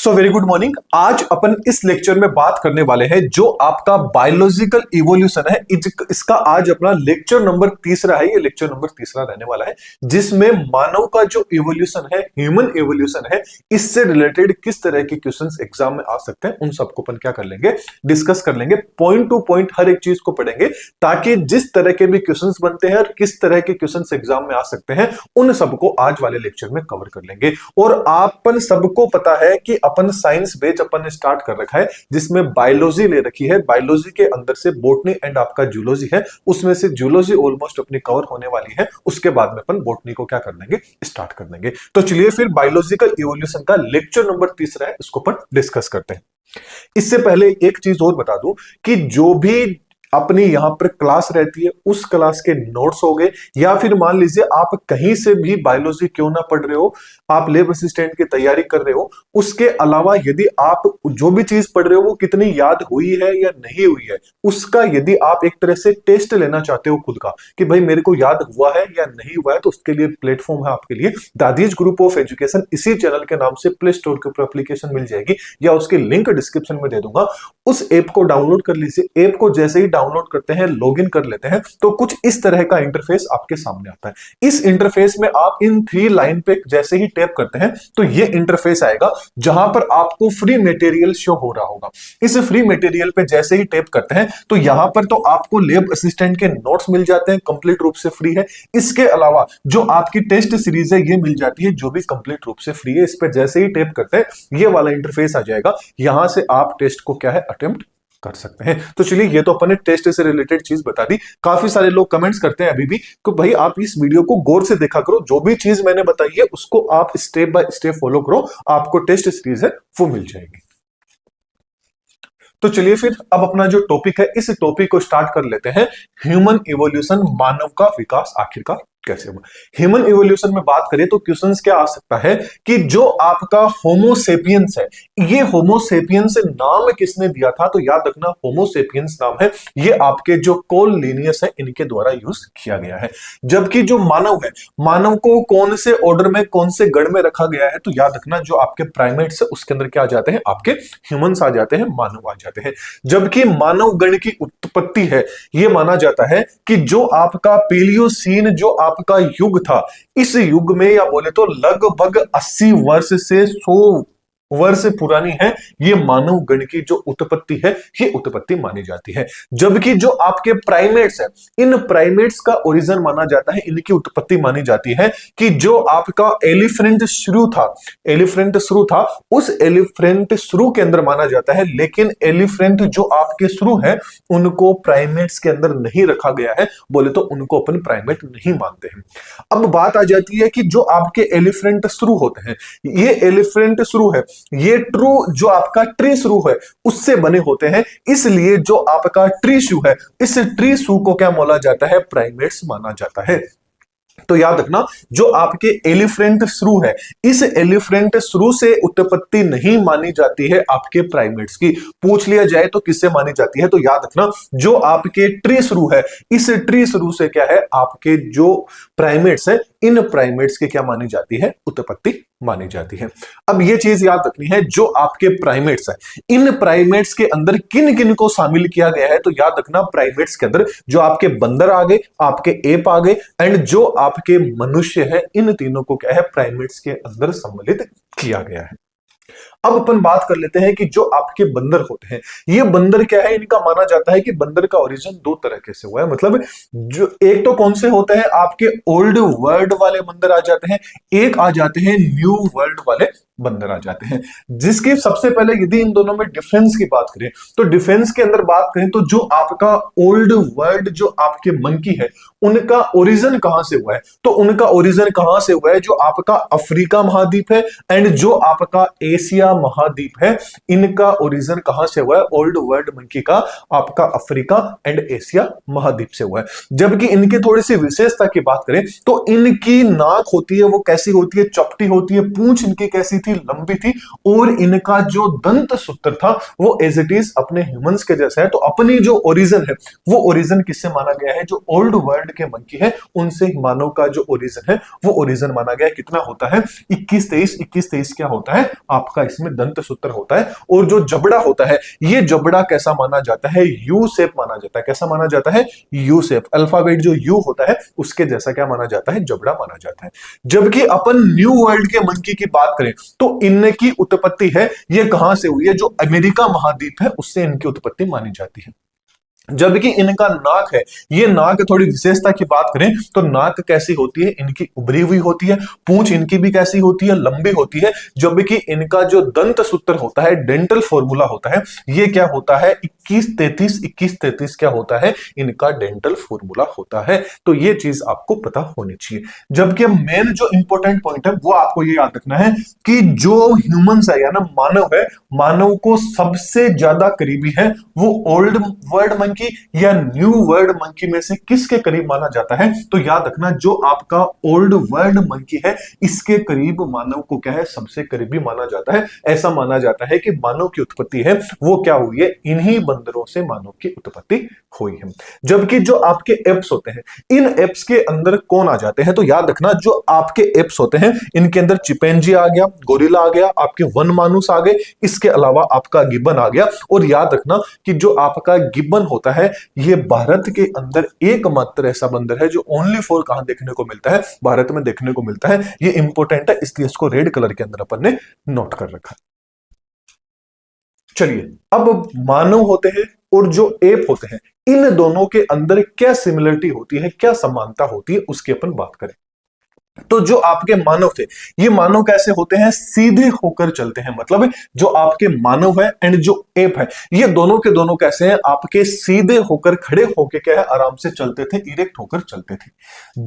So very good morning. आज अपन इस lecture में बात करने वाले हैं जो आपका बायोलॉजिकल इवोल्यूशन है। इसका आज अपना लेक्चर नंबर तीसरा है। ये लेक्चर नंबर तीसरा रहने वाला है जिसमें मानव का जो इवोल्यूशन है, ह्यूमन इवोल्यूशन है, इससे रिलेटेड किस तरह के क्वेश्चंस एग्जाम में आ सकते हैं उन सबको अपन क्या कर लेंगे, डिस्कस कर लेंगे। पॉइंट टू पॉइंट हर एक चीज को पढ़ेंगे ताकि जिस तरह के भी क्वेश्चंस बनते हैं और किस तरह के क्वेश्चंस एग्जाम में आ सकते हैं उन सबको आज वाले लेक्चर में कवर कर लेंगे। और अपन सबको पता है कि अपन साइंस बेच अपन ने स्टार्ट कर रखा है जिसमें बायोलॉजी ले रखी है। बायोलॉजी के अंदर से बॉटनी एंड आपका जूलॉजी है, उसमें से जूलॉजी ऑलमोस्ट अपनी कवर होने वाली है। उसके बाद में अपन बॉटनी को क्या कर देंगे, स्टार्ट कर देंगे। तो चलिए फिर बायोलॉजिकल इवोल्यूशन का लेक्चर नंबर तीसरा है, इसको अपन डिस्कस करते हैं। इससे पहले एक चीज और बता दूं कि जो भी अपनी यहां पर क्लास रहती है उस क्लास के नोट्स हो गए या फिर मान लीजिए आप कहीं से भी बायोलॉजी क्यों ना पढ़ रहे हो, आप लैब असिस्टेंट की तैयारी कर रहे हो, उसके अलावा यदि आप जो भी चीज पढ़ रहे हो वो कितनी याद हुई है या नहीं हुई है, उसका यदि आप एक तरह से टेस्ट लेना चाहते हो खुद का कि भाई मेरे को याद हुआ है या नहीं हुआ है, तो उसके लिए प्लेटफॉर्म है आपके लिए दादीज ग्रुप ऑफ एजुकेशन। इसी चैनल के नाम से प्ले स्टोर के ऊपर एप्लीकेशन मिल जाएगी या उसकी लिंक डिस्क्रिप्शन में दे दूंगा। उस ऐप को डाउनलोड कर लीजिए। ऐप को जैसे ही डाउनलोड करते हैं, लॉगिन कर लेते हैं, तो कुछ इस तरह का इंटरफेस आपके सामने आता है। इस इंटरफेस में आप इन 3 लाइन पे जैसे ही टैप करते हैं तो ये इंटरफेस आएगा जहां पर आपको फ्री मटेरियल शो हो रहा होगा। इस फ्री मटेरियल पे जैसे ही टैप करते हैं तो यहां पर तो आपको लैब असिस्टेंट के नोट्स मिल जाते हैं, कंप्लीट रूप से फ्री है। इसके अलावा जो आपकी टेस्ट सीरीज है ये मिल जाती है, जो भी कंप्लीट रूप से फ्री है। इस पे जैसे ही टैप करते हैं ये वाला इंटरफेस आ जाएगा, यहां से आप टेस्ट को क्या है अटेम्प्ट कर सकते हैं। तो चलिए ये तो अपन ने टेस्ट से रिलेटेड चीज बता दी। काफी सारे लोग कमेंट्स करते हैं अभी भी कि भाई आप इस वीडियो को गौर से देखा करो, जो भी चीज मैंने बताई है उसको आप स्टेप बाय स्टेप फॉलो करो, आपको टेस्ट सीरीज है वो मिल जाएगी। तो चलिए फिर अब अपना जो टॉपिक है इस टॉपिक को स्टार्ट कर लेते हैं। ह्यूमन इवोल्यूशन, मानव का विकास आखिरकार कैसे हुआ। ह्यूमन इवोल्यूशन में बात करें तो क्वेश्चंस क्या आ सकता है कि जो आपका होमोसेपियंस है, ये होमोसेपियंस नाम किसने दिया था, तो याद रखना होमोसेपियंस नाम है ये आपके जो कोल लीनियस है इनके द्वारा यूज किया गया है। जबकि जो मानव है, मानव को कौन से ऑर्डर में, कौन से गण में रखा गया है, तो याद रखना जो आपके प्राइमेट्स है उसके अंदर क्या आ जाते हैं, आपके ह्यूमंस आ जाते हैं, मानव आ जाते हैं। जबकि मानव गण की उत्पत्ति है, यह माना जाता है कि जो आपका पेलियोसीन जो आपका युग था, इस युग में या बोले तो लगभग 80 वर्ष से 100 वर्ष पुरानी है ये मानव गण की जो उत्पत्ति है, ये उत्पत्ति मानी जाती है। जबकि जो आपके प्राइमेट्स है, इन प्राइमेट्स का ओरिजिन माना जाता है, इनकी उत्पत्ति मानी जाती है कि जो आपका एलिफेंट शुरू था, एलिफेंट शुरू था, उस एलिफेंट शुरू के अंदर माना जाता है। लेकिन एलिफेंट जो आपके शुरू है उनको प्राइमेट्स के अंदर नहीं रखा गया है, बोले तो उनको अपन प्राइमेट नहीं मानते हैं। अब बात आ जाती है कि जो आपके एलिफेंट शुरू होते हैं, ये एलिफेंट शुरू है, ये ट्रू जो आपका ट्री शुरू है उससे बने होते हैं, इसलिए जो आपका ट्री शू है, इस ट्री शू को क्या माना जाता है, प्राइमेट्स माना जाता है। तो याद रखना जो आपके एलिफेंट शुरू है, इस एलिफेंट शुरू से उत्पत्ति नहीं मानी जाती है आपके प्राइमेट्स की। पूछ लिया जाए तो किससे मानी जाती है, तो याद रखना जो आपके ट्री शुरू है, इस ट्री शुरू से क्या है, आपके जो प्राइमेट्स है, इन प्राइमेट्स की क्या मानी जाती है, उत्पत्ति मानी जाती है। अब ये चीज याद रखनी है, जो आपके प्राइमेट्स है, इन प्राइमेट्स के अंदर किन किन को शामिल किया गया है, तो याद रखना प्राइमेट्स के अंदर जो आपके बंदर आ गए, आपके एप आ गए एंड जो आपके मनुष्य है, इन तीनों को क्या है, प्राइमेट्स के अंदर सम्मिलित किया गया है। अब अपन बात कर लेते हैं कि जो आपके बंदर होते हैं, ये बंदर क्या है, इनका माना जाता है कि बंदर का ओरिजिन 2 तरह से हुआ है। मतलब जो एक तो कौन से होते हैं, आपके ओल्ड वर्ल्ड वाले बंदर आ जाते हैं, एक आ जाते हैं न्यू वर्ल्ड वाले बंदर आ जाते हैं। जिसकी सबसे पहले यदि इन दोनों में डिफरेंस की बात करें तो डिफरेंस के अंदर बात करें तो जो आपका ओल्ड वर्ल्ड जो आपके मंकी है, उनका ओरिजिन कहां से हुआ है, तो उनका ओरिजिन कहां से हुआ है, जो आपका अफ्रीका महाद्वीप है एंड जो आपका एशिया महाद्वीप है, इनका ओरिजिन कहां से हुआ है, ओल्ड वर्ल्ड मंकी का आपका अफ्रीका एंड एशिया महाद्वीप से हुआ है। जबकि इनकी थोड़ी सी विशेषता की बात करें तो इनकी नाक होती है वो कैसी होती है, चपटी होती है, पूंछ इनकी कैसी थी, लंबी थी, और इनका जो दंत सूत्र था वो एज इट इज अपने ह्यूमंस के जैसा है। तो अपनी जो ओरिजिन है वो ओरिजिन किससे माना गया है, जो ओल्ड वर्ल्ड के मंकी है उनसे मानव का जो ओरिजिन है वो ओरिजिन माना गया है। कितना होता है, 21-23 क्या होता है, आपका इसमें दंत सूत्र होता है। और जो जबड़ा होता है, ये जबड़ा कैसा माना जाता है, यू शेप माना जाता है। कैसा माना जाता है, यू शेप। अल्फाबेट जो यू होता है उसके जैसा क्या माना जाता है, जबड़ा माना जाता है। जबकि अपन न्यू वर्ल्ड के मंकी की बात करें तो इनकी उत्पत्ति है, ये कहां से हुई है, जो अमेरिका महाद्वीप है उससे इनकी उत्पत्ति मानी जाती है। जबकि इनका नाक है, ये नाक थोड़ी विशेषता की बात करें तो नाक कैसी होती है, इनकी उभरी हुई होती है। पूंछ इनकी भी कैसी होती है, लंबी होती है। जबकि इनका जो दंत सूत्र होता है, डेंटल फॉर्मूला होता है, ये क्या होता है, 21-33 क्या होता है, इनका डेंटल फॉर्मूला होता है। तो ये चीज आपको पता होनी चाहिए। जबकि मेन जो इंपॉर्टेंट पॉइंट है वो आपको ये याद रखना है कि जो ह्यूमंस है या ना मानव है, मानव को सबसे ज्यादा करीबी है वो ओल्ड वर्ल्ड मंकी या न्यू वर्ल्ड मंकी में से किसके करीब माना जाता है। तो याद रखना, जो आपका ओल्ड वर्ल्ड मंकी है इसके करीब मानव को क्या है, सबसे करीबी माना जाता है। ऐसा माना जाता है कि मानव की उत्पत्ति है वो क्या हुई है, इन्हीं बंदरों से मानव की उत्पत्ति हुई है। जबकि जो आपके एप्स होते हैं, इन एप्स के अंदर कौन आ जाते हैं, तो याद रखना जो आपके एप्स होते हैं इनके अंदर चिंपैंजी आ गया, गोरिल्ला आ गया, आपके वन मानुस आ गए, इसके अलावा आपका गिब्बन आ गया। और याद रखना कि जो आपका गिब्बन होता है ये भारत के अंदर एकमात्र ऐसा बंदर है जो ओनली फॉर कहां देखने को मिलता है, भारत में देखने को मिलता है। ये इंपॉर्टेंट है इसलिए इसको रेड कलर के अंदर अपन ने नोट कर रखा। चलिए अब मानव होते हैं और जो एप होते हैं, इन दोनों के अंदर क्या सिमिलरिटी होती है, क्या समानता होती है, उसकी अपन बात करें। तो जो आपके मानव थे, ये मानव कैसे होते हैं, सीधे होकर चलते हैं। मतलब जो आपके मानव है एंड जो एप है, ये दोनों के दोनों कैसे हैं, आपके सीधे होकर खड़े होकर क्या है, आराम से चलते थे, इरेक्ट होकर चलते थे।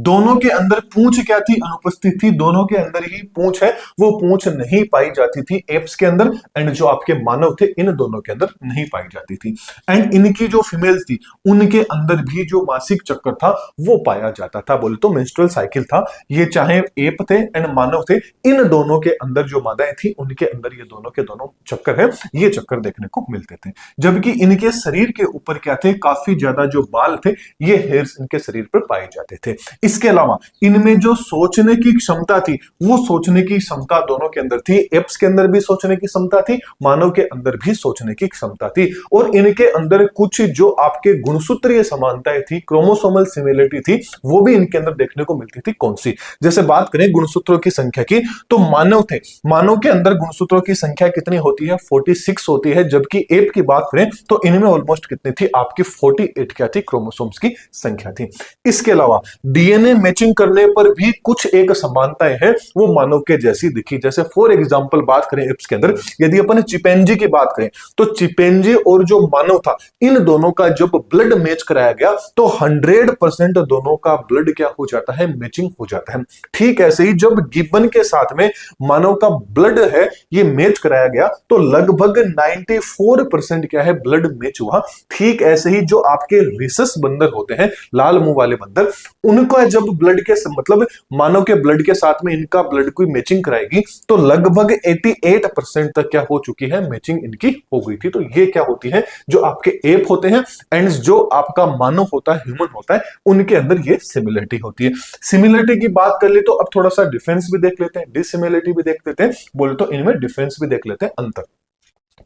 दोनों के अंदर पूंछ क्या थी, अनुपस्थित थी। दोनों के अंदर ही पूंछ है, वो पूंछ नहीं पाई जाती थी एप्स के अंदर, एंड जो आपके मानव थे इन दोनों के अंदर नहीं पाई जाती थी। एंड इनकी जो फीमेल्स थी उनके अंदर भी जो मासिक चक्कर था वो पाया जाता था, बोले तो मेंस्ट्रुअल साइकिल था। ये चाहे एप थे एंड मानव थे, इन दोनों के अंदर जो मादाएं थी उनके अंदर ये दोनों के दोनों चक्कर है, ये चक्कर देखने को मिलते थे। जबकि इनके शरीर के ऊपर क्या थे, काफी ज्यादा जो बाल थे, ये हेयर्स इनके शरीर पर पाए जाते थे। इसके अलावा इनमें जो सोचने की क्षमता थी, वो सोचने की क्षमता दोनों के अंदर थी। एप्स के अंदर भी सोचने की क्षमता थी, मानव के अंदर भी सोचने की क्षमता थी। और इनके अंदर कुछ जो आपके गुणसूत्रीय समानताएं थी, क्रोमोसोमल सिमिलरिटी थी, वो भी इनके अंदर देखने को मिलती थी। कौन सी, जैसे बात करें गुणसूत्रों की संख्या की, तो मानव थे, मानव के अंदर गुणसूत्रों की संख्या कितनी होती है, 46 होती है। जबकि एप की बात करें तो इनमें ऑलमोस्ट कितनी थी, आपकी 48 क्या थी, क्रोमोसोम्स की संख्या थी। इसके अलावा डीएनए मैचिंग करने पर भी कुछ एक समानताएं हैं, वो मानव के जैसी दिखी। जैसे फॉर एग्जांपल बात करें एप्स के अंदर, यदि अपन चिंपैंजी की बात करें तो चिंपैंजी और जो मानव था, इन दोनों का जब ब्लड मैच कराया गया तो 100% दोनों का ब्लड क्या हो जाता है, मैचिंग हो जाता है। ठीक ऐसे ही जब गिब्बन के साथ में मानव का ब्लड है ये मैच कराया गया तो लगभग 94% क्या है, ब्लड मैच हुआ। ठीक ऐसे ही जो आपके रिसस बंदर होते हैं, लाल मुंह वाले बंदर, उनको जब ब्लड के मतलब मानव के ब्लड के साथ में इनका ब्लड कोई मैचिंग कराएगी तो लगभग 88% तक क्या हो चुकी है, मैचिंग इनकी हो गई थी। तो ये क्या होती है, जो आपके एप होते हैं एंड जो आपका मानव होता है, ह्यूमन होता है, उनके अंदर ये सिमिलरिटी होती है। सिमिलरिटी की बात कर ले तो अब थोड़ा सा डिफरेंस भी देख लेते हैं, डिसिमिलरिटी भी देख लेते हैं, बोले तो इनमें डिफरेंस भी देख लेते हैं, अंतर।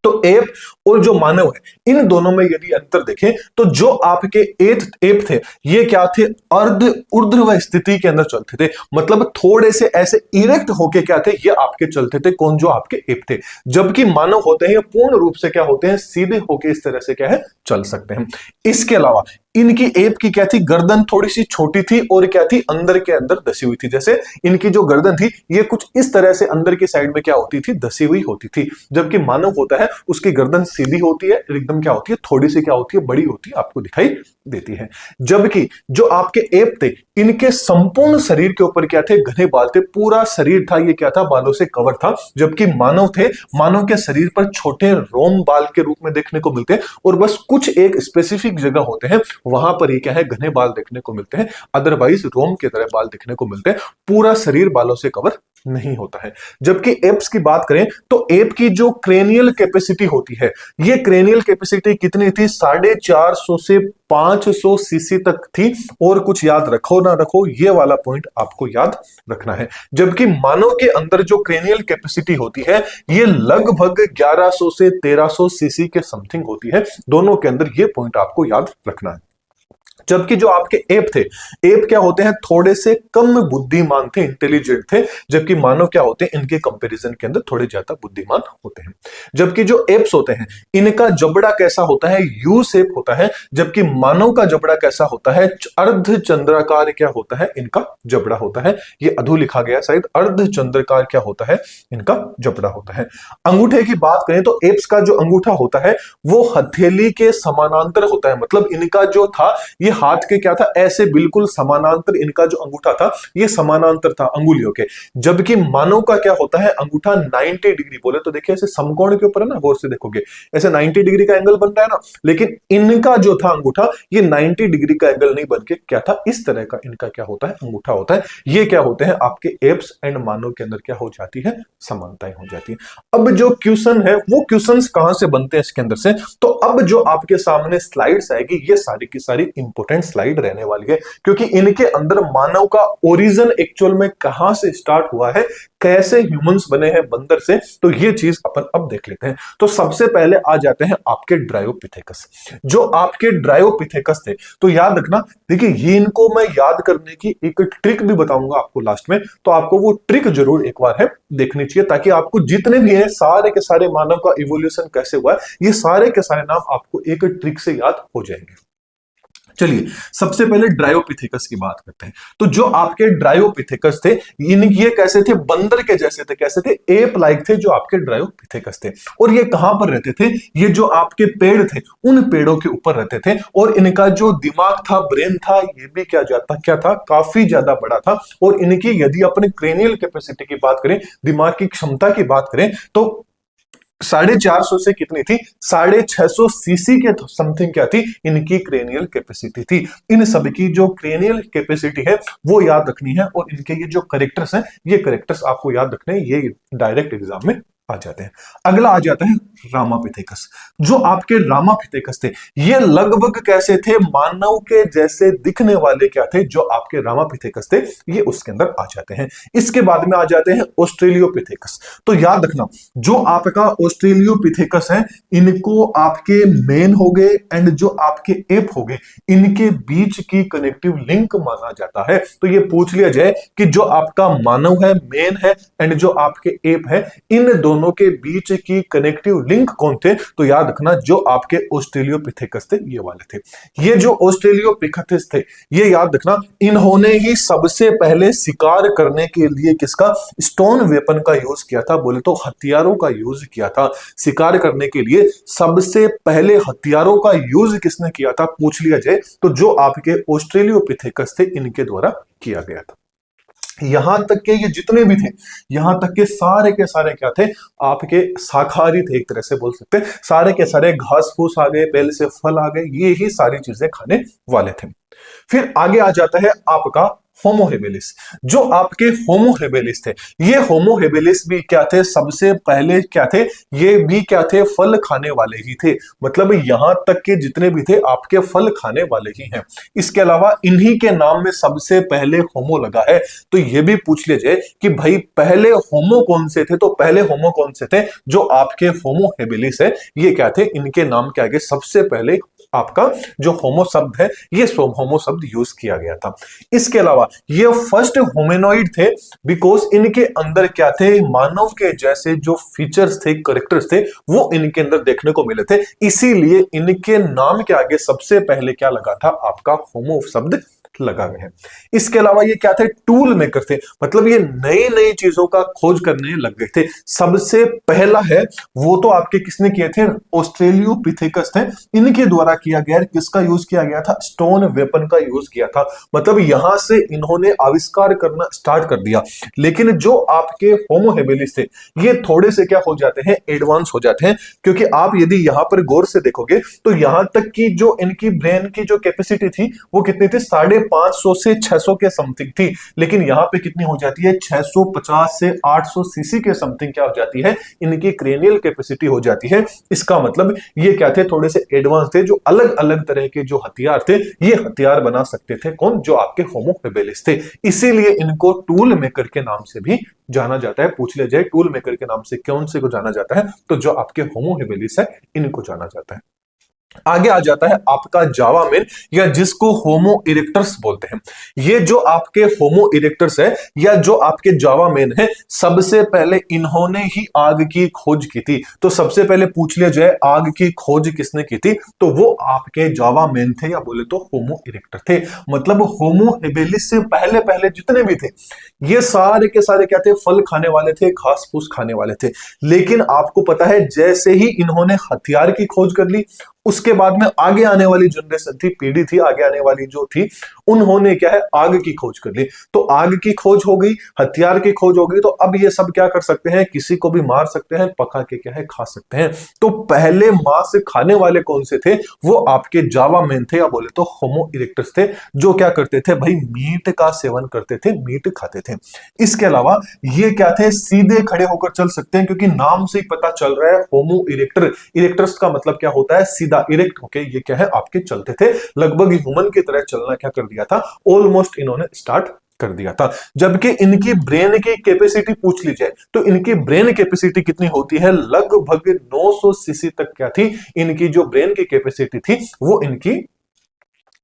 तो एप और जो मानव है, इन दोनों में यदि अंतर देखें तो जो आपके एप थे ये क्या थे, अर्ध ऊर्ध्व स्थिति के अंदर चलते थे। मतलब थोड़े से ऐसे इरेक्ट होके क्या थे, ये आपके चलते थे। कौन, जो आपके एप थे। जबकि मानव होते हैं ये पूर्ण रूप से क्या होते हैं, सीधे होके इस तरह से क्या है, चल सकते हैं। इसके अलावा इनकी एप की क्या थी, गर्दन थोड़ी सी छोटी थी और क्या थी, अंदर के अंदर दसी हुई थी। जैसे इनकी जो गर्दन थी ये कुछ इस तरह से अंदर की साइड में क्या होती थी, दसी हुई होती थी। जबकि मानव होता है उसकी गर्दन सीधी होती है, एकदम क्या होती है, थोड़ी सी क्या होती है, बड़ी होती है, आपको दिखाई देती है। जबकि जो आपके एप थे इनके संपूर्ण शरीर के ऊपर क्या थे, घने बाल थे, पूरा शरीर था ये क्या था, बालों से कवर था। जबकि मानव थे, मानव के शरीर पर छोटे रोम बाल के रूप में देखने को मिलते हैं और बस कुछ एक स्पेसिफिक जगह होते हैं वहां पर ही क्या है, घने बाल देखने को मिलते हैं। अदरवाइज रोम की तरह बाल देखने को मिलते हैं, पूरा शरीर बालों से कवर नहीं होता है। जबकि एप्स की बात करें तो एप की जो क्रेनियल कैपेसिटी होती है, ये क्रेनियल कैपेसिटी कितनी थी? 450 से 500 सीसी तक थी। और कुछ याद रखो ना रखो, ये वाला पॉइंट आपको याद रखना है। जबकि मानव के अंदर जो क्रेनियल कैपेसिटी होती है ये लगभग 1100 से 1300 सीसी के समथिंग होती है। दोनों के अंदर ये पॉइंट आपको याद रखना है। जबकि जो आपके एप थे, एप क्या होते हैं? थोड़े से कम बुद्धिमान थे, इंटेलिजेंट थे। जबकि मानव क्या होते हैं? इनके कंपैरिजन के अंदर थोड़े ज्यादा बुद्धिमान होते हैं। जबकि जो एप्स होते हैं इनका जबड़ा कैसा होता है? यू शेप होता है। जबकि मानव का जबड़ा कैसा होता है? अर्धचंद्राकार क्या होता है? इनका जबड़ा होता है। ये अधू लिखा गया शायद, अर्धचंद्राकार क्या होता है? इनका जबड़ा होता है। अंगूठे की बात करें तो एप्स का जो अंगूठा होता है वो हथेली के समानांतर होता है। मतलब इनका जो था ये हाथ के क्या था? ऐसे बिल्कुल समानांतर इनका जो अंगूठा था ये समानांतर था अंगुलियों के। जबकि मानव का क्या होता है? अंगूठा 90 डिग्री, बोले तो देखिए ऐसे समकोण के ऊपर है ना, गौर से देखोगे ऐसे 90 डिग्री का एंगल बन रहा है ना। लेकिन इनका जो था अंगूठा ये 90 डिग्री का एंगल नहीं बन के क्या था? इस तरह का इनका क्या होता है? अंगूठा होता है। ये क्या होते हैं? आपके एप्स एंड मानव के अंदर क्या हो जाती है? समानताएं हो जाती है। अब जो क्वेश्चन है वो क्वेश्चंस कहां से बनते हैं इसके अंदर से? तो अब जो आपके सामने स्लाइड्स आएगी ये सारी की सारी इंपॉर्टेंट स्लाइड रहने वाली है, क्योंकि इनके अंदर मानव का ओरिजिन एक्चुअल में कहां से स्टार्ट हुआ है, कैसे ह्यूमंस बने हैं बंदर से, तो ये चीज अपन अब देख लेते हैं। तो सबसे पहले आ जाते हैं आपके ड्रायोपिथेकस। जो आपके ड्रायोपिथेकस थे, तो याद रखना, देखिए ये इनको मैं याद करने की एक ट्रिक भी बताऊंगा आपको लास्ट में, तो आपको वो ट्रिक जरूर एक बार है देखनी चाहिए, ताकि आपको जितने भी हैं सारे के सारे मानव का इवोल्यूशन कैसे हुआ है ये सारे के सारे नाम आपको एक ट्रिक से याद हो जाएंगे। चलिए सबसे पहले ड्रायोपिथेकस की बात करते हैं। तो जो आपके ड्रायोपिथेकस थे ये कैसे थे? बंदर के जैसे थे। कैसे थे? एप लाइक थे जो आपके ड्रायोपिथेकस थे। और ये कहां पर रहते थे? ये जो आपके पेड़ थे उन पेड़ों के ऊपर रहते थे। और इनका जो दिमाग था, ब्रेन था, ये भी क्या था? काफी ज्यादा बड़ा था। और इनकी यदि अपने क्रेनियल कैपेसिटी की बात करें, दिमाग की क्षमता की बात करें, तो 450 से कितनी थी? 650 सीसी के समथिंग क्या थी? इनकी क्रेनियल कैपेसिटी थी। इन सब की जो क्रेनियल कैपेसिटी है वो याद रखनी है। और इनके ये जो करेक्टर्स हैं ये करेक्टर्स आपको याद रखने हैं, ये डायरेक्ट एग्जाम में आ जाते हैं। अगला आ जाता है रामापिथेकस। जो आपके रामापिथेकस थे ये लगभग कैसे थे? मानव के जैसे दिखने वाले क्या थे? जो आपके रामापिथेकस थे ये उसके अंदर आ जाते हैं। इसके बाद में आ जाते हैं ऑस्ट्रेलियोपिथेकस। तो याद रखना जो आपका ऑस्ट्रेलियोपिथेकस है इनको आपके मेन हो गए एंड जो आपके एप हो गए इनके बीच की कनेक्टिव लिंक माना जाता है। तो ये पूछ लिया जाए कि जो आपका मानव है, मेन है, एंड जो आपके एप है, इन दोनों के बीच की कनेक्टिव लिंक कौन थे? तो याद रखना जो आपके ऑस्ट्रेलियोपिथेकस थे ये वाले थे। ये जो ऑस्ट्रेलियोपिथेकस थे ये याद रखना इन्होंने ही सबसे पहले शिकार करने के लिए किसका? स्टोन वेपन का यूज किया था। बोले तो हथियारों का यूज किया था। शिकार करने के लिए सबसे पहले हथियारों का यूज किसने किया था पूछ लिया जाए तो जो आपके ऑस्ट्रेलियोपिथेकस थे इनके द्वारा किया गया था। यहां तक के ये जितने भी थे, यहां तक के सारे क्या थे? आपके शाकाहारी थे, एक तरह से बोल सकते हैं। सारे के सारे घास फूस आ गए, पहले से फल आ गए, ये ही सारी चीजें खाने वाले थे। फिर आगे आ जाता है आपका होमो हेबिलिस। जो आपके होमो हेबिलिस थे ये होमो हेबिलिस भी क्या थे? सबसे पहले क्या थे? ये भी क्या थे? फल खाने वाले ही थे। मतलब यहां तक के जितने भी थे आपके फल खाने वाले ही हैं। इसके अलावा इन्हीं के नाम में सबसे पहले होमो लगा है। तो ये भी पूछ लिया जाए कि भाई पहले होमो कौन से थे? तो पहले होमो कौन से थे? जो आपके होमो हेबिलिस है ये क्या थे? इनके नाम के आगे सबसे पहले आपका जो होमो शब्द है ये होमो शब्द यूज किया गया था। इसके अलावा ये फर्स्ट होमिनोइड थे बिकॉज इनके अंदर क्या थे? मानव के जैसे जो फीचर्स थे, कैरेक्टर्स थे, वो इनके अंदर देखने को मिले थे। इसीलिए इनके नाम के आगे सबसे पहले क्या लगा था? आपका होमो शब्द लगा गए हैं। इसके अलावा ये क्या थे? टूल मेकर थे। मतलब ये नई नई चीजों का खोज करने लग गए थे। सबसे पहला है वो तो आपके किसने किए थे? ऑस्ट्रेलियोपिथेकस थे। इनके द्वारा किया गया। किसका यूज किया गया था? स्टोन वेपन का यूज किया था। मतलब यहां से इन्होंने आविष्कार करना स्टार्ट कर दिया। लेकिन जो आपके होमो हेबिलिस थे ये थोड़े से क्या हो जाते हैं? एडवांस हो जाते हैं। क्योंकि आप यदि यहां पर गौर से देखोगे तो यहां तक की जो इनकी ब्रेन की जो कैपेसिटी थी वो कितनी थी? 500 से 600 के समथिंग थी, लेकिन यहां पे कितनी हो जाती है 650 से 800 सीसी के समथिंग क्या हो जाती है, इनकी क्रेनियल कैपेसिटी हो जाती है। इसका मतलब ये क्या थे, थोड़े से एडवांस थे, जो अलग अलग तरह के जो हथियार थे ये हथियार बना सकते थे। कौन? जो आपके होमो हेबिलिस थे। इसीलिए इनको टूल मेकर के नाम से भी जाना जाता है। पूछ लिया जाए टूल मेकर के नाम से कौन से को जाना जाता है, तो जो आपके होमो हेबिलिस है इनको जाना जाता है। आगे आ जाता है आपका जावा मैन, या जिसको होमो इरेक्टर्स बोलते हैं। ये जो आपके होमो इरेक्टर्स है या जो आपके जावा मैन है, सबसे पहले इन्होंने ही आग की खोज की थी। तो सबसे पहले पूछ लिया जाए आग की खोज किसने की थी, तो वो आपके जावा मैन थे, या बोले तो होमो इरेक्टर थे। मतलब होमो हेबिलिस से पहले पहले जितने भी थे ये सारे के सारे क्या थे, फल खाने वाले थे, घास फूस खाने वाले थे। लेकिन आपको पता है जैसे ही इन्होंने हथियार की खोज कर ली, उसके बाद में आगे आने वाली जनरेशन थी, पीढ़ी थी आगे आने वाली जो थी, उन्होंने क्या है आग की खोज कर ली। तो आग की खोज हो गई, हथियार की खोज हो गई, तो अब ये सब क्या कर सकते हैं, किसी को भी मार सकते हैं, पका के क्या है खा सकते हैं। तो पहले मांस खाने वाले कौन से थे, वो आपके जावा मैन थे, या बोले तो होमो इरेक्टस थे, जो क्या करते थे भाई, मीट का सेवन करते थे, मीट खाते थे। इसके अलावा ये क्या थे, सीधे खड़े होकर चल सकते हैं, क्योंकि नाम से ही पता चल रहा है होमो इरेक्टर, इरेक्टर्स का मतलब क्या होता है, सीधा, इरेक्ट होके ये क्या है आपके चलते थे। लगभग ह्यूमन की तरह चलना क्या कर दिया था, ऑलमोस्ट इन्होंने स्टार्ट कर दिया था। जबकि इनकी ब्रेन की कैपेसिटी पूछ ली जाए तो इनकी ब्रेन कैपेसिटी कितनी होती है, लगभग 900 सीसी तक क्या थी, इनकी जो ब्रेन की कैपेसिटी थी वो इनकी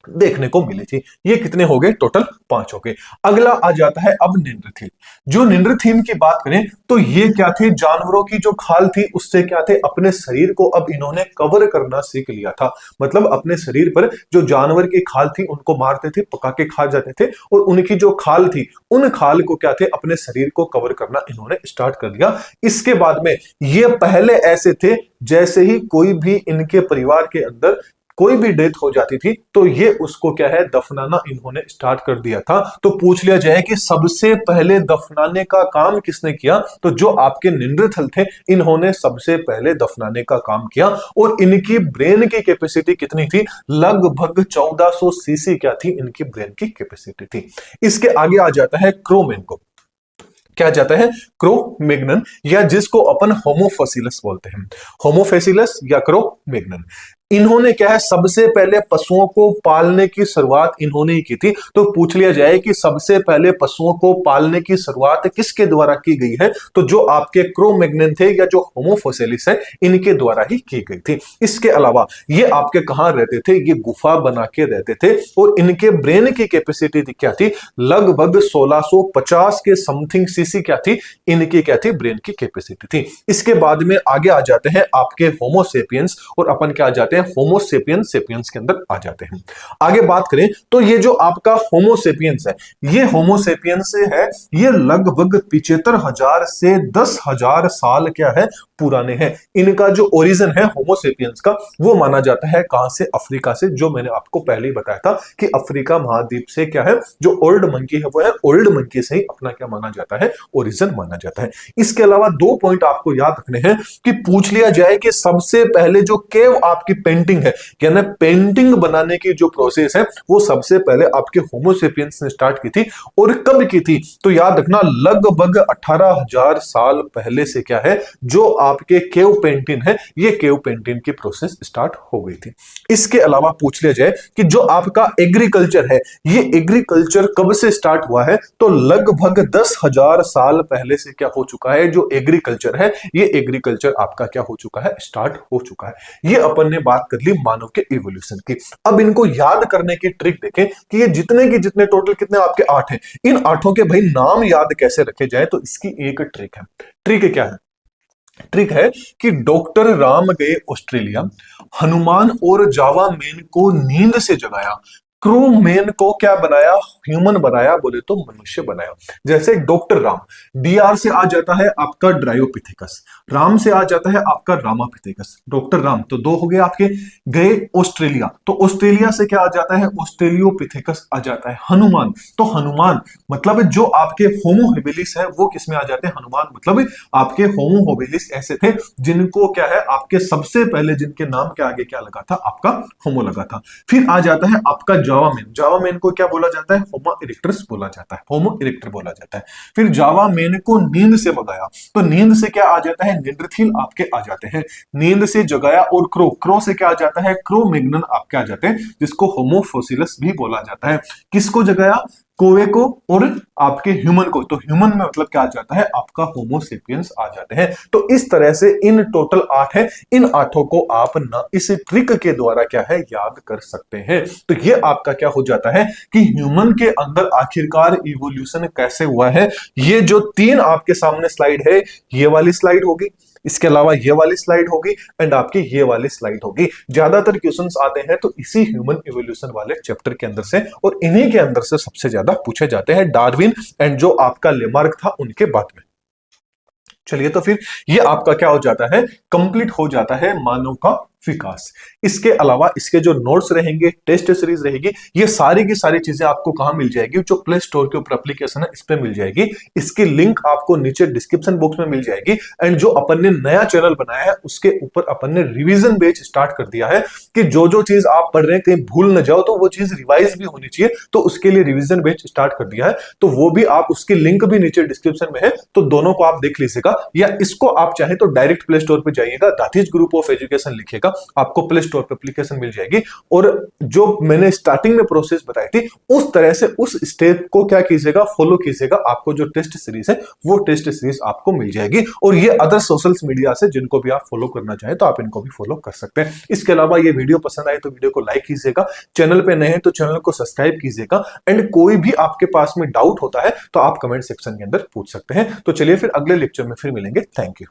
देखने को मिली थी। ये कितने हो गए, टोटल 5 हो गए। अगला आ जाता है अब निंद्रथीन। जो निंद्रथीन की बात करें तो ये क्या थे, जानवरों की जो खाल थी उससे क्या थे, अपने शरीर को अब इन्होंने कवर करना सीख लिया था। मतलब अपने शरीर पर जो जानवर की खाल थी उनको मारते थे, पका के खा जाते थे, और उनकी जो खाल थी उन खाल को क्या थे, अपने शरीर को कवर करना इन्होंने स्टार्ट कर दिया। इसके बाद में ये पहले ऐसे थे, जैसे ही कोई भी इनके परिवार के अंदर कोई भी डेथ हो जाती थी तो ये उसको क्या है, दफनाना इन्होंने स्टार्ट कर दिया था। तो पूछ लिया जाए कि सबसे पहले दफनाने का काम किसने किया, तो जो आपके निंद्रथल थे इन्होंने सबसे पहले दफनाने का काम किया। और इनकी ब्रेन की कैपेसिटी कितनी थी, लगभग 1400 सीसी क्या थी, इनकी ब्रेन की कैपेसिटी थी। इसके आगे आ जाता है क्रोमेन को, क्या जाता है, क्रो-मैग्नन, या जिसको अपन होमोफेसिलस बोलते हैं, होमोफेसिलस या क्रो-मैग्नन। इन्होंने क्या है, सबसे पहले पशुओं को पालने की शुरुआत इन्होंने ही की थी। तो पूछ लिया जाए कि सबसे पहले पशुओं को पालने की शुरुआत किसके द्वारा की गई है, तो जो आपके क्रो-मैग्नन थे या जो होमोफेसिलिस है इनके द्वारा ही की गई थी। इसके अलावा ये आपके कहां रहते थे, ये गुफा बना के रहते थे, और इनके ब्रेन की कैपेसिटी क्या थी, लगभग 1650 के समथिंग सीसी क्या थी, इनकी क्या थी, ब्रेन की कैपेसिटी थी। इसके बाद में आगे आ जाते हैं आपके होमोसेपियंस, और अपन क्या आ जाते हैं, होमोसेपियंस, सेपियंस के अंदर आ जाते हैं। आगे बात करें तो ये जो आपका होमोसेपियंस है, ये होमोसेपियंस है, ये लगभग 75,000 से 10,000 साल क्या है, पुराने हैं। इनका जो ओरिजिन है होमोसेपियंस का वो माना जाता है कहां से, अफ्रीका से, जो मैंने आपको पहले ही बताया था कि अफ्रीका महाद्वीप से क्या है, जो ओल्ड मंकी है वो है ओल्ड मंकी से ही अपना क्या माना जाता है, ओरिजिन माना जाता है। इसके अलावा 2 पॉइंट आपको याद रखने हैं कि पूछ लिया जाए कि सबसे पहले जो केव आपकी पेंटिंग है, यानी पेंटिंग बनाने की जो प्रोसेस है वो सबसे पहले आपके होमोसेपियंस ने स्टार्ट की थी। और कब की थी, तो याद रखना लगभग 18,000 साल पहले से क्या है, जो आपके केव पेंटिंग है, ये केव पेंटिंग की प्रोसेस स्टार्ट हो गई थी। इसके अलावा पूछ लिया जाए कि जो आपका एग्रीकल्चर है, ये एग्रीकल्चर कब से स्टार्ट हुआ है, तो लगभग 10,000 साल पहले से क्या हो चुका है, जो एग्रीकल्चर है ये एग्रीकल्चर आपका क्या हो चुका है, स्टार्ट हो चुका है। ये अपन ने बात कर ली मानव के इवोल्यूशन की। अब इनको याद करने की ट्रिक देखें कि ये जितने की जितने टोटल कितने आपके 8 हैं, इन 8 के भाई नाम याद कैसे रखे जाए, तो इसकी एक ट्रिक है। ट्रिक क्या है, ट्रिक है कि डॉक्टर राम गए ऑस्ट्रेलिया, हनुमान और जावा मैन को नींद से जगाया, क्रो-मैन को क्या बनाया, ह्यूमन बनाया, बोले तो मनुष्य बनाया। जैसे डॉक्टर राम, डीआर से आ जाता है आपका ड्रायोपिथेकस, राम से आ जाता है आपका रामापिथेकस, डॉक्टर राम तो 2 हो गए आपके। गए ऑस्ट्रेलिया, तो ऑस्ट्रेलिया से क्या आ जाता है, ऑस्ट्रेलियोपिथेकस आ जाता है। हनुमान, तो हनुमान मतलब जो आपके होमो हेबिलिस है वो किसमें आ जाते हैं, हनुमान मतलब आपके होमो हेबिलिस ऐसे थे जिनको क्या है, आपके सबसे पहले जिनके नाम के आगे क्या लगा था, आपका होमो लगा था। फिर आ जाता है आपका जावा मेन, जावा मेन को क्या बोला जाता है? होमो इरेक्टस बोला जाता है, होमो इरेक्टर बोला जाता है। फिर जावा मेन को नींद से भगाया, तो नींद से क्या आ जाता है? निंद्रथिल आपके आ जाते हैं। नींद से जगाया और क्रो, क्रो से क्या आ जाता है? क्रो-मैग्नन आपके आ जाते हैं, जिसको होमो फोसिलस भी बोला जाता है। किसको जगाया? कोवे को और आपके ह्यूमन को, तो ह्यूमन में मतलब क्या आ जाता है? आपका होमो सेपियंस आ जाते हैं। तो इस तरह से इन टोटल 8 है, इन 8 को आप ना इस ट्रिक के द्वारा क्या है? याद कर सकते हैं। तो ये आपका क्या हो जाता है कि ह्यूमन के अंदर आखिरकार इवोल्यूशन कैसे हुआ है। ये जो 3 आपके सामने स्लाइड है, ये वाली स्लाइड होगी, इसके अलावा ये वाली स्लाइड होगी एंड आपकी ये वाली स्लाइड होगी। ज्यादातर क्वेश्चंस आते हैं तो इसी ह्यूमन इवोल्यूशन वाले चैप्टर के अंदर से, और इन्हीं के अंदर से सबसे ज्यादा पूछे जाते हैं, डार्विन एंड जो आपका लेमार्क था उनके बाद में। चलिए, तो फिर ये आपका क्या हो जाता है? कंप्लीट हो जाता है मानव का विकास। इसके अलावा इसके जो नोट्स रहेंगे, टेस्ट सीरीज रहेगी, ये सारी की सारी चीजें आपको कहां मिल जाएगी? जो प्ले स्टोर के ऊपर एप्लीकेशन है इस पे मिल जाएगी। इसकी लिंक आपको नीचे डिस्क्रिप्शन बॉक्स में मिल जाएगी। एंड जो अपन ने नया चैनल बनाया है उसके ऊपर अपन ने रिवीजन बैच स्टार्ट कर दिया है कि जो जो चीज आप पढ़ रहे हैं कहीं भूल न जाओ, तो वो चीज रिवाइज भी होनी चाहिए, तो उसके लिए रिवीजन बैच स्टार्ट कर दिया है। तो वो भी आप, उसकी लिंक भी नीचे डिस्क्रिप्शन में है, तो दोनों को आप देख लीजिएगा, या इसको आप चाहे तो डायरेक्ट प्ले स्टोर पर जाइएगा, दातिज ग्रुप ऑफ एजुकेशन लिखिएगा, आपको प्ले स्टोर पर एप्लीकेशन मिल जाएगी। और जो मैंने स्टार्टिंग में प्रोसेस बताई थी उस तरह से उस स्टेप को क्या कीजिएगा? फॉलो कीजिएगा। आपको जो टेस्ट सीरीज है वो टेस्ट सीरीज आपको मिल जाएगी। और ये अदर सोशल मीडिया से जिनको भी आप फॉलो करना चाहें तो आप इनको भी फॉलो कर सकते हैं। इसके अलावा ये वीडियो पसंद आए तो वीडियो को लाइक कीजिएगा, चैनल पे नए हैं तो चैनल को सब्सक्राइब कीजिएगा। एंड कोई भी आपके पास में डाउट होता है तो आप कमेंट सेक्शन के अंदर पूछ सकते हैं। तो चलिए फिर अगले लेक्चर में फिर मिलेंगे। Thank you.